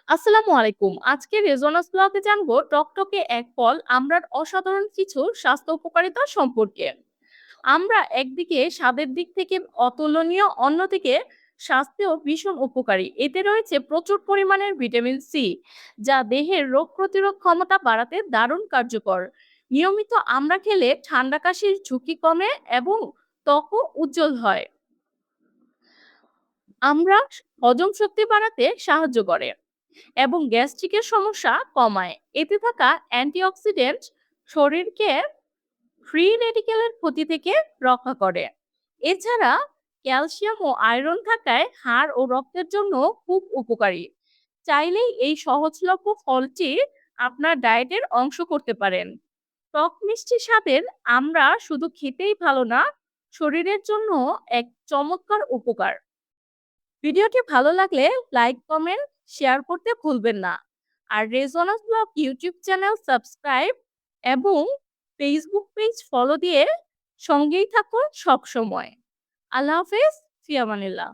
আসসালামু আলাইকুম। আজকে রেজোনান্স ব্লগে জানবো টকটকে এক ফল আমড়ার অসাধারণ কিছু স্বাস্থ্য উপকারিতা সম্পর্কে। আমরা একদিকে স্বাদের দিক থেকে অতুলনীয়, অন্যদিকে স্বাস্থ্যেও ভীষণ উপকারী। এতে রয়েছে প্রচুর পরিমাণের ভিটামিন সি, যা দেহের রোগ প্রতিরোধ ক্ষমতা বাড়াতে দারুণ কার্যকর। নিয়মিত আমড়া খেলে ঠান্ডা কাশির ঝুঁকি কমে এবং ত্বকও উজ্জ্বল হয়। আমড়া হজম শক্তি বাড়াতে সাহায্য করে এবং গ্যাস্ট্রিকের সমস্যা কমায়। এতে থাকা অ্যান্টিঅক্সিডেন্ট শরীরকে ফ্রি রেডিকেলের ক্ষতি থেকে রক্ষা করে। এছাড়া ক্যালসিয়াম ও আয়রন থাকায় হাড় ও রক্তের জন্য খুব উপকারী। চাইলেই এই সহজলভ্য ফলটি আপনার ডায়েটের অংশ করতে পারেন। টক মিষ্টি স্বাদের আমরা শুধু খেতেই ভালো না, শরীরের জন্য এক চমৎকার উপকার। ভিডিওটি ভালো লাগলে লাইক, কমেন্ট, শেয়ার করতে ভুলবেন না। আর resonance blog YouTube channel subscribe এবং ফেসবুক পেজ ফলো দিয়ে সঙ্গেই থাকুন সবসময়। আল্লাহ হাফেজ, ফি আমানিল্লাহ।